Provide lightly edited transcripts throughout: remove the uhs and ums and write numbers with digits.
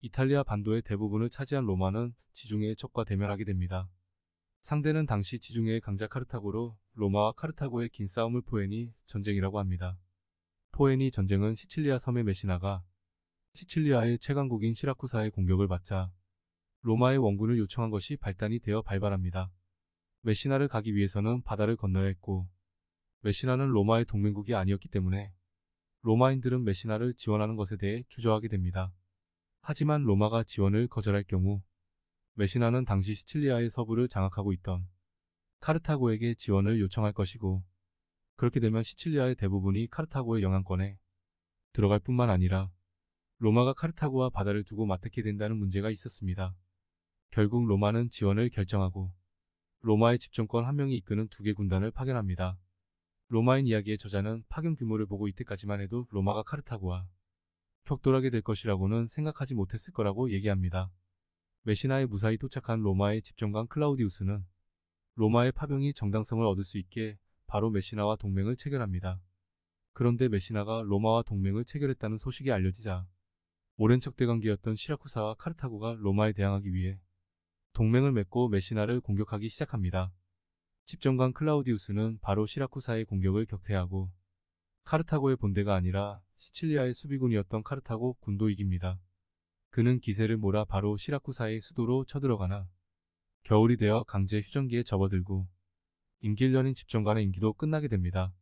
이탈리아 반도의 대부분을 차지한 로마는 지중해의 적과 대면하게 됩니다. 상대는 당시 지중해의 강자 카르타고로 로마와 카르타고의 긴 싸움을 포에니 전쟁이라고 합니다. 포에니 전쟁은 시칠리아 섬의 메시나가 시칠리아의 최강국인 시라쿠사의 공격을 받자 로마의 원군을 요청한 것이 발단이 되어 발발합니다. 메시나를 가기 위해서는 바다를 건너야 했고 메시나는 로마의 동맹국이 아니었기 때문에 로마인들은 메시나를 지원하는 것에 대해 주저하게 됩니다. 하지만 로마가 지원을 거절할 경우 메시나는 당시 시칠리아의 서부를 장악하고 있던 카르타고에게 지원을 요청할 것이고 그렇게 되면 시칠리아의 대부분이 카르타고의 영향권에 들어갈 뿐만 아니라 로마가 카르타고와 바다를 두고 맞닿게 된다는 문제가 있었습니다. 결국 로마는 지원을 결정하고 로마의 집정권 한 명이 이끄는 두 개 군단을 파견합니다. 로마인 이야기의 저자는 파견 규모를 보고 이때까지만 해도 로마가 카르타고와 격돌하게 될 것이라고는 생각하지 못했을 거라고 얘기합니다. 메시나에 무사히 도착한 로마의 집정관 클라우디우스는 로마의 파병이 정당성을 얻을 수 있게 바로 메시나와 동맹을 체결합니다. 그런데 메시나가 로마와 동맹을 체결했다는 소식이 알려지자 오랜 적대관계였던 시라쿠사와 카르타고가 로마에 대항하기 위해 동맹을 맺고 메시나를 공격하기 시작합니다. 집정관 클라우디우스는 바로 시라쿠사의 공격을 격퇴하고 카르타고의 본대가 아니라 시칠리아의 수비군이었던 카르타고 군도 이깁니다. 그는 기세를 몰아 바로 시라쿠사의 수도로 쳐들어가나 겨울이 되어 강제 휴전기에 접어들고 임기 1년인 집정관의 임기도 끝나게 됩니다.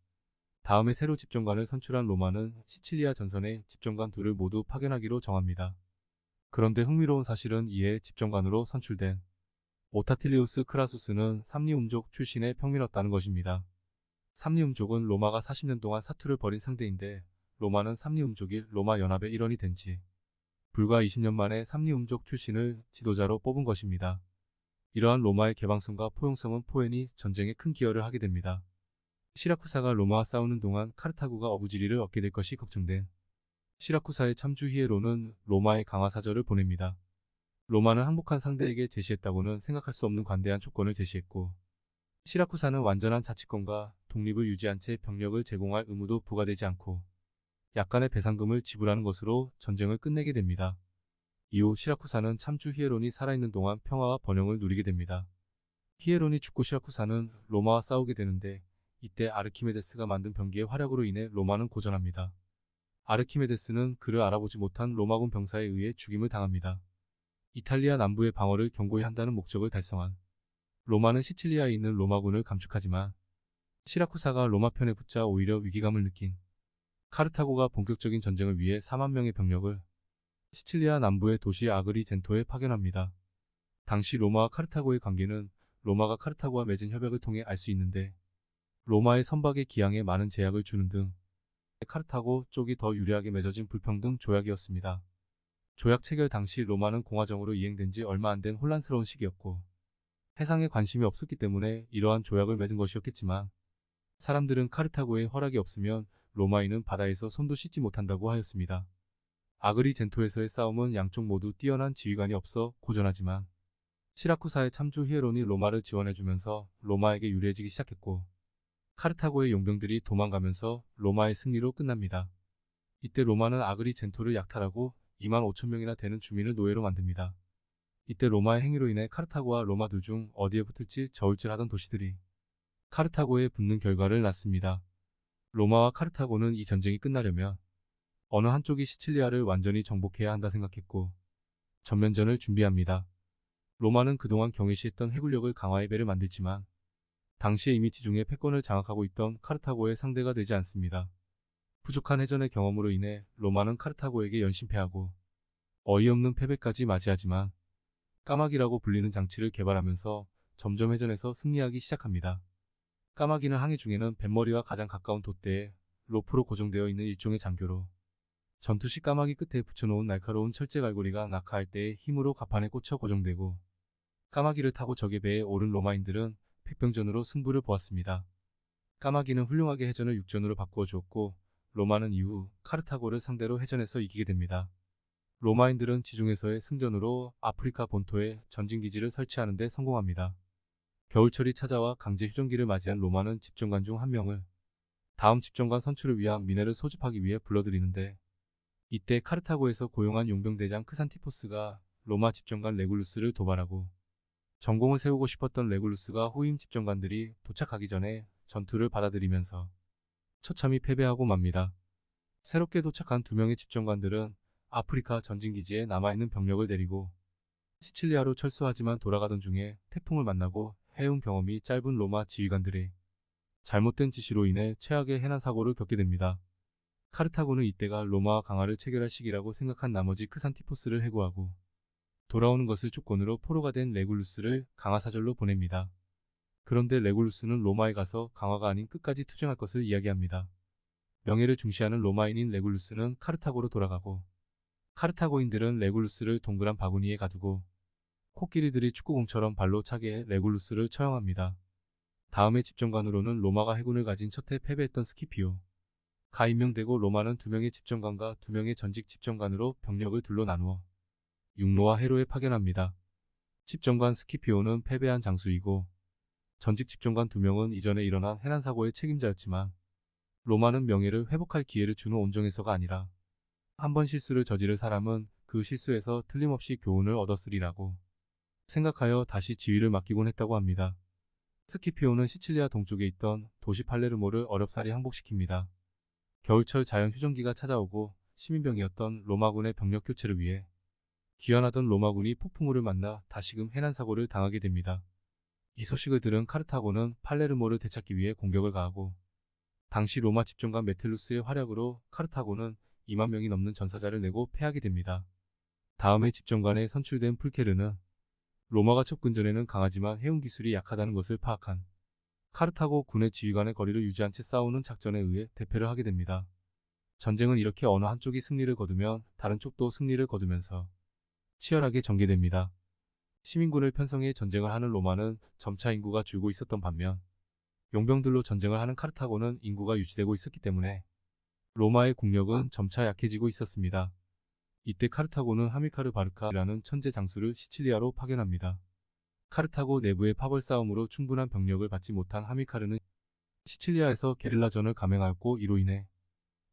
다음에 새로 집정관을 선출한 로마는 시칠리아 전선에 집정관 둘을 모두 파견하기로 정합니다. 그런데 흥미로운 사실은 이에 집정관으로 선출된 오타틸리우스 크라수스는 삼리움족 출신의 평민이었다는 것입니다. 삼리움족은 로마가 40년 동안 사투를 벌인 상대인데 로마는 삼리움족이 로마 연합의 일원이 된 지 불과 20년 만에 삼리움족 출신을 지도자로 뽑은 것입니다. 이러한 로마의 개방성과 포용성은 포에니 전쟁에 큰 기여를 하게 됩니다. 시라쿠사가 로마와 싸우는 동안 카르타고가 어부지리를 얻게 될 것이 걱정된 시라쿠사의 참주 히에로는 로마에 강화사절을 보냅니다. 로마는 항복한 상대에게 제시했다고는 생각할 수 없는 관대한 조건을 제시했고 시라쿠사는 완전한 자치권과 독립을 유지한 채 병력을 제공할 의무도 부과되지 않고 약간의 배상금을 지불하는 것으로 전쟁을 끝내게 됩니다. 이후 시라쿠사는 참주 히에론이 살아있는 동안 평화와 번영을 누리게 됩니다. 히에론이 죽고 시라쿠사는 로마와 싸우게 되는데 이때 아르키메데스가 만든 병기의 활약으로 인해 로마는 고전합니다. 아르키메데스는 그를 알아보지 못한 로마군 병사에 의해 죽임을 당합니다. 이탈리아 남부의 방어를 견고히 한다는 목적을 달성한 로마는 시칠리아에 있는 로마군을 감축하지만 시라쿠사가 로마 편에 붙자 오히려 위기감을 느낀 카르타고가 본격적인 전쟁을 위해 4만 명의 병력을 시칠리아 남부의 도시 아그리젠토에 파견합니다. 당시 로마와 카르타고의 관계는 로마가 카르타고와 맺은 협약을 통해 알 수 있는데 로마의 선박의 기항에 많은 제약을 주는 등 카르타고 쪽이 더 유리하게 맺어진 불평등 조약이었습니다. 조약 체결 당시 로마는 공화정으로 이행된 지 얼마 안 된 혼란스러운 시기였고 해상에 관심이 없었기 때문에 이러한 조약을 맺은 것이었겠지만 사람들은 카르타고의 허락이 없으면 로마인은 바다에서 손도 씻지 못한다고 하였습니다. 아그리젠토에서의 싸움은 양쪽 모두 뛰어난 지휘관이 없어 고전하지만 시라쿠사의 참주 히에론이 로마를 지원해주면서 로마에게 유리해지기 시작했고 카르타고의 용병들이 도망가면서 로마의 승리로 끝납니다. 이때 로마는 아그리젠토를 약탈하고 2만 5천 명이나 되는 주민을 노예로 만듭니다. 이때 로마의 행위로 인해 카르타고와 로마 둘 중 어디에 붙을지 저울질하던 도시들이 카르타고에 붙는 결과를 낳습니다. 로마와 카르타고는 이 전쟁이 끝나려면 어느 한쪽이 시칠리아를 완전히 정복해야 한다 생각했고 전면전을 준비합니다. 로마는 그동안 경외시했던 해군력을 강화해 배를 만들지만 당시에 이미 지중해 패권을 장악하고 있던 카르타고의 상대가 되지 않습니다. 부족한 해전의 경험으로 인해 로마는 카르타고에게 연신패하고 어이없는 패배까지 맞이하지만 까마귀라고 불리는 장치를 개발하면서 점점 해전에서 승리하기 시작합니다. 까마귀는 항해 중에는 뱃머리와 가장 가까운 돛대에 로프로 고정되어 있는 일종의 장교로 전투 시 까마귀 끝에 붙여놓은 날카로운 철제 갈고리가 낙하할 때의 힘으로 갑판에 꽂혀 고정되고 까마귀를 타고 적의 배에 오른 로마인들은 백병전으로 승부를 보았습니다. 까마귀는 훌륭하게 해전을 육전으로 바꾸어 주었고 로마는 이후 카르타고를 상대로 해전에서 이기게 됩니다. 로마인들은 지중해에서의 승전으로 아프리카 본토에 전진기지를 설치하는 데 성공합니다. 겨울철이 찾아와 강제 휴전기를 맞이한 로마는 집정관 중 한 명을 다음 집정관 선출을 위한 민회를 소집하기 위해 불러들이는데 이때 카르타고에서 고용한 용병대장 크산티포스가 로마 집정관 레굴루스를 도발하고 전공을 세우고 싶었던 레굴루스가 후임 집정관들이 도착하기 전에 전투를 받아들이면서 처참히 패배하고 맙니다. 새롭게 도착한 2명의 집정관들은 아프리카 전진기지에 남아있는 병력을 데리고 시칠리아로 철수하지만 돌아가던 중에 태풍을 만나고 해운 경험이 짧은 로마 지휘관들의 잘못된 지시로 인해 최악의 해난 사고를 겪게 됩니다. 카르타고는 이때가 로마와 강화를 체결할 시기라고 생각한 나머지 크산티포스를 해고하고 돌아오는 것을 조건으로 포로가 된 레굴루스를 강화사절로 보냅니다. 그런데 레굴루스는 로마에 가서 강화가 아닌 끝까지 투쟁할 것을 이야기합니다. 명예를 중시하는 로마인인 레굴루스는 카르타고로 돌아가고 카르타고인들은 레굴루스를 동그란 바구니에 가두고 코끼리들이 축구공처럼 발로 차게 해 레굴루스를 처형합니다. 다음의 집정관으로는 로마가 해군을 가진 첫해 패배했던 스키피오 가 임명되고 로마는 2명의 집정관과 2명의 전직 집정관으로 병력을 둘로 나누어 육로와 해로에 파견합니다. 집정관 스키피오는 패배한 장수이고 전직 집정관 2명은 이전에 일어난 해난사고의 책임자였지만 로마는 명예를 회복할 기회를 주는 온정에서가 아니라 한 번 실수를 저지를 사람은 그 실수에서 틀림없이 교훈을 얻었으리라고 생각하여 다시 지휘를 맡기곤 했다고 합니다. 스키피오는 시칠리아 동쪽에 있던 도시 팔레르모를 어렵사리 항복시킵니다. 겨울철 자연휴전기가 찾아오고 시민병이었던 로마군의 병력 교체를 위해 귀환하던 로마군이 폭풍우를 만나 다시금 해난사고를 당하게 됩니다. 이 소식을 들은 카르타고는 팔레르모를 되찾기 위해 공격을 가하고 당시 로마 집정관 메텔루스의 활약으로 카르타고는 2만 명이 넘는 전사자를 내고 패하게 됩니다. 다음에 집정관에 선출된 풀케르는 로마가 접근전에는 강하지만 해운 기술이 약하다는 것을 파악한 카르타고 군의 지휘관의 거리를 유지한 채 싸우는 작전에 의해 대패를 하게 됩니다. 전쟁은 이렇게 어느 한쪽이 승리를 거두면 다른 쪽도 승리를 거두면서 치열하게 전개됩니다. 시민군을 편성해 전쟁을 하는 로마는 점차 인구가 줄고 있었던 반면 용병들로 전쟁을 하는 카르타고는 인구가 유지되고 있었기 때문에 로마의 국력은 점차 약해지고 있었습니다. 이때 카르타고는 하밀카르 바르카라는 천재 장수를 시칠리아로 파견합니다. 카르타고 내부의 파벌 싸움으로 충분한 병력을 받지 못한 하밀카르는 시칠리아에서 게릴라전을 감행하였고 이로 인해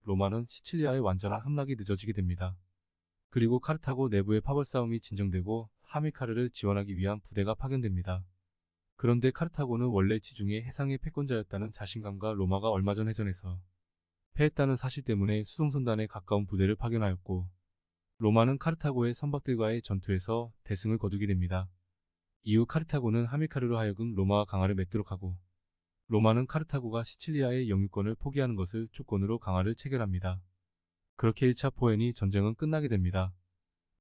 로마는 시칠리아의 완전한 함락이 늦어지게 됩니다. 그리고 카르타고 내부의 파벌 싸움이 진정되고 하밀카르를 지원하기 위한 부대가 파견됩니다. 그런데 카르타고는 원래 지중해 해상의 패권자였다는 자신감과 로마가 얼마 전 해전에서 패했다는 사실 때문에 수송선단에 가까운 부대를 파견하였고 로마는 카르타고의 선박들과의 전투에서 대승을 거두게 됩니다. 이후 카르타고는 하밀카르로 하여금 로마와 강화를 맺도록 하고 로마는 카르타고가 시칠리아의 영유권을 포기하는 것을 조건으로 강화를 체결합니다. 그렇게 1차 포에니 전쟁은 끝나게 됩니다.